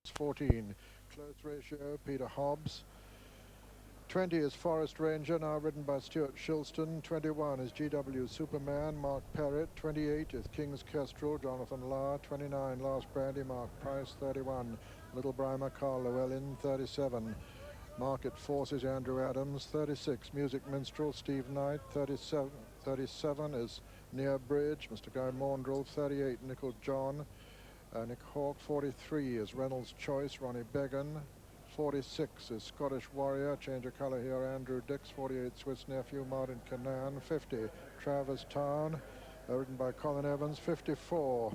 14. Close ratio, Peter Hobbs. 20 is Forest Ranger, now ridden by Stuart Shilston. 21 is GW Superman, Mark Perrett. 28 is King's Kestrel, Jonathan Lahr. 29, Last Brandy, Mark Price. 31, Little Brimer, Carl Llewellyn. 37, Market Forces, Andrew Adams. 36, Music Minstrel, Steve Knight. 37 is Near Bridge, Mr. Guy Maundrell. 38, Nicol John, Nick Hawke. 43 is Reynolds Choice, Ronnie Began. 46 is Scottish Warrior, change of colour here, Andrew Dix. 48, Swiss Nephew, Martin Canaan. 50, Travers Town, ridden by Colin Evans. 54,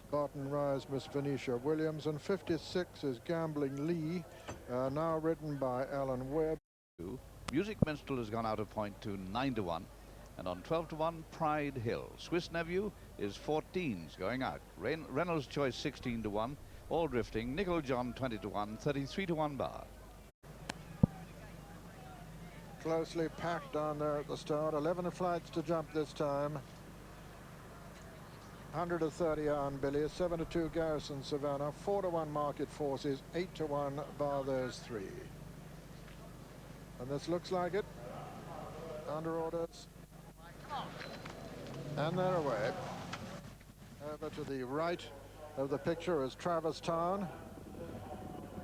Barton Rise, Miss Venetia Williams. And 56 is Gambling Lee, now ridden by Alan Webb. Music Minstrel has gone out of point to 9-1. And on 12-1, Pride Hill. Swiss Nephew is 14s going out. Reynolds Choice 16-1. All drifting. Nicol John 20-1, 33-1 bar. Closely packed down there at the start. 11 flights to jump this time. 130 on Billy, 7-2 Garrison Savannah, 4-1 Market Forces, 8-1 bar those three. And this looks like it. Under orders. And they're away. Over to the right of the picture is Travers Town.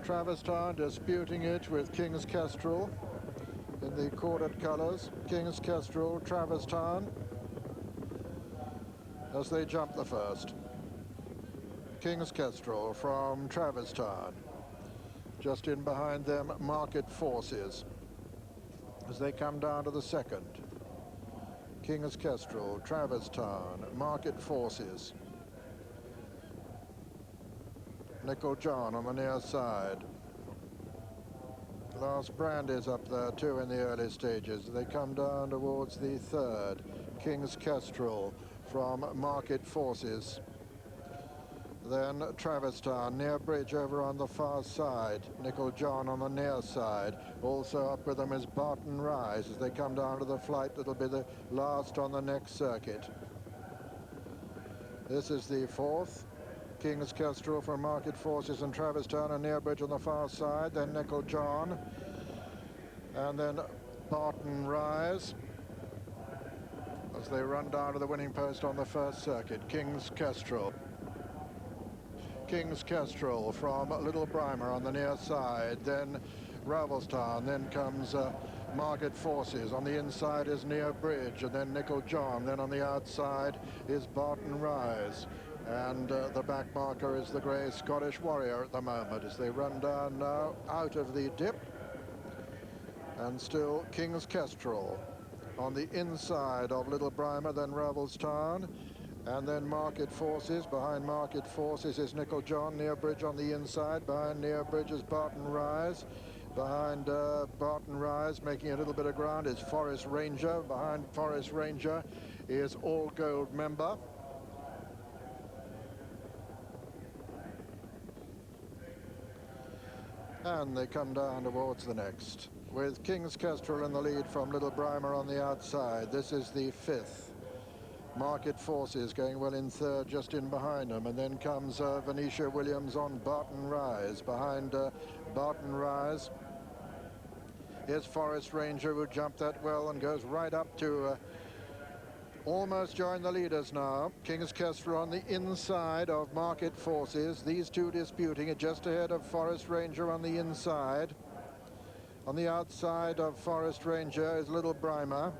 Travers Town disputing it with King's Kestrel in the corded colours. King's Kestrel, Travers Town, as they jump the first. King's Kestrel from Travers Town. Just in behind them, Market Forces as they come down to the second. King's Kestrel, Travers Town, Market Forces. Nicol John on the near side. Last Brandy's up there too in the early stages. They come down towards the third. King's Kestrel from Market Forces. Then Travers Town, Near Bridge over on the far side. Nicol John on the near side. Also up with them is Barton Rise as they come down to the flight that'll be the last on the next circuit. This is the fourth. King's Kestrel from Market Forces and Travers Town and Near Bridge on the far side. Then Nicol John. And then Barton Rise as they run down to the winning post on the first circuit. King's Kestrel. King's Kestrel from Little Brimer on the near side. Then Ravelstown. Then comes Market Forces. On the inside is Near Bridge. And then Nicol John. Then on the outside is Barton Rise. And the back marker is the grey Scottish Warrior at the moment as they run down now out of the dip. And still King's Kestrel on the inside of Little Brimer, then Ravelstown, and then Market Forces. Behind Market Forces is Nicol John. Near Bridge on the inside. Behind Near Bridge is Barton Rise. Behind Barton Rise, making a little bit of ground, is Forest Ranger. Behind Forest Ranger is All Gold Member. And they come down towards the next, with King's Kestrel in the lead from Little Brimer on the outside. This is the fifth. Market Forces going well in third, just in behind them. And then comes Venetia Williams on Barton Rise. Behind Barton Rise is Forest Ranger, who jumped that well and goes right up to almost join the leaders now. King's Kestrel on the inside of Market Forces. These two disputing it just ahead of Forest Ranger on the inside. On the outside of Forest Ranger is Little Brimer.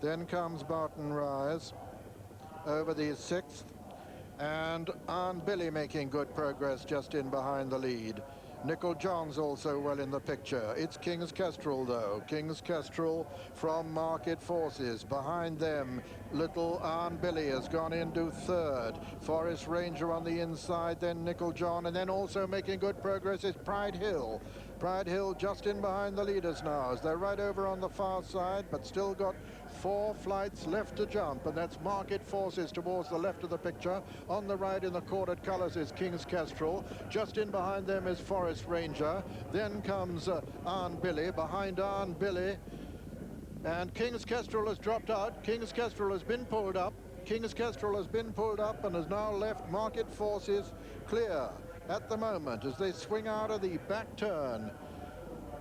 Then comes Barton Rise over the sixth. And Aunt Billy making good progress just in behind the lead. Nicol John's also well in the picture. It's King's Kestrel, though. King's Kestrel from Market Forces. Behind them, little Aunt Billy has gone into third. Forest Ranger on the inside, then Nicol John, and then also making good progress is Pride Hill. Pride Hill just in behind the leaders now as they're right over on the far side, but still got 4 flights left to jump, and that's Market Forces towards the left of the picture. On the right in the corded colours is King's Kestrel. Just in behind them is Forest Ranger. Then comes Aunt Billy. Behind Aunt Billy, and King's Kestrel has dropped out. King's Kestrel has been pulled up. King's Kestrel has been pulled up and has now left Market Forces clear. at the moment as they swing out of the back turn.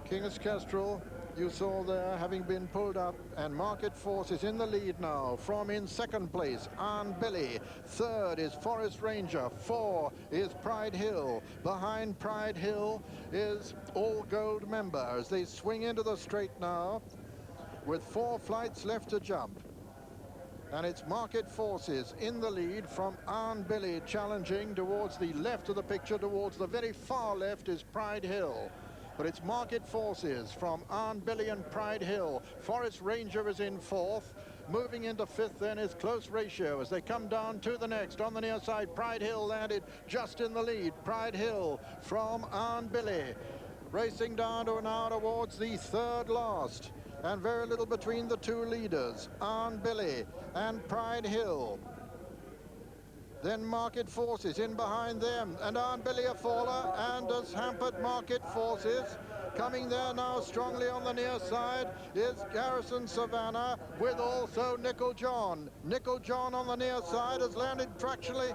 King's Kestrel, you saw there, having been pulled up, and Market Force is in the lead now. From in second place, Aunt Billy. Third is Forest Ranger. 4 is Pride Hill. Behind Pride Hill is All Gold Member as they swing into the straight now with 4 flights left to jump. And it's Market Forces in the lead from Aunt Billy, challenging towards the left of the picture. Towards the very far left is Pride Hill. But it's Market Forces from Aunt Billy and Pride Hill. Forest Ranger is in 4th. Moving into 5th then is Close Ratio as they come down to the next. On the near side, Pride Hill landed just in the lead. Pride Hill from Aunt Billy. Racing down to now towards the third last. And very little between the two leaders, Aunt Billy and Pride Hill. Then Market Forces in behind them, and Aunt Billy a faller and has hampered Market Forces. Coming there now strongly on the near side is Garrison Savannah with also Nicol John. Nicol John on the near side has landed fractionally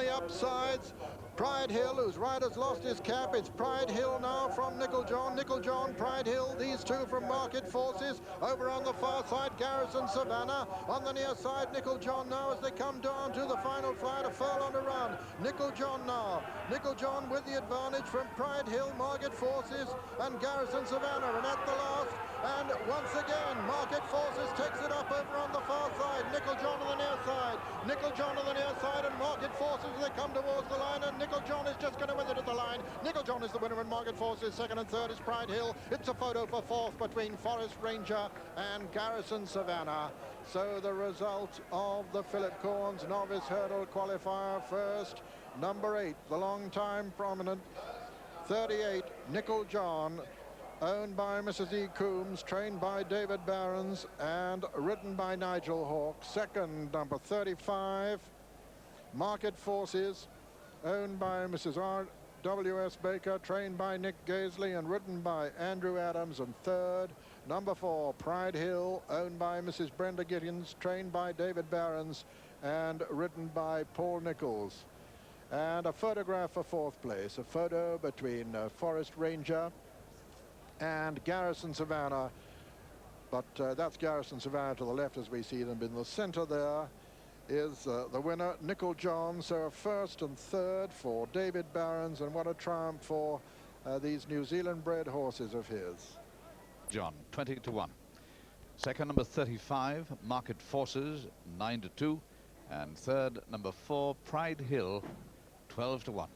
up sides. Pride Hill, whose rider's lost his cap. It's Pride Hill now from Nicol John. Nicol John, Pride Hill, these two from Market Forces. Over on the far side, Garrison Savannah. On the near side, Nicol John now as they come down to the final flight, a furlong to run. Nicol John now. Nicol John with the advantage from Pride Hill, Market Forces, and Garrison Savannah. And at the last, and once again, Market Forces takes it up over on the far side. Nicol John on the near side. Nicol John on the near side, and Market Forces as they come towards the line, and Nicol John is just going to win it at the line. Nicol John is the winner, and Market Forces second, and third is Pride Hill. It's a photo for 4th between Forest Ranger and Garrison Savannah. So the result of the Philip Corns Novice Hurdle Qualifier: first, number 8, the long-time prominent 38, Nicol John, owned by Mrs. E. Coombs, trained by David Barons and ridden by Nigel Hawke. Second, number 35, Market Forces, owned by Mrs. R.W.S. Baker, trained by Nick Gaisley and ridden by Andrew Adams. And third, number 4, Pride Hill, owned by Mrs. Brenda Gittins, trained by David Barons and ridden by Paul Nichols. And a photograph for 4th place, a photo between Forest Ranger and Garrison Savannah. But that's Garrison Savannah to the left as we see them. In the center there is the winner, Nicol John. So a first and third for David Barons, and what a triumph for these New Zealand bred horses of his. John, 20-1. Second, number 35, Market Forces, 9-2. And third, number 4, Pride Hill, 12-1.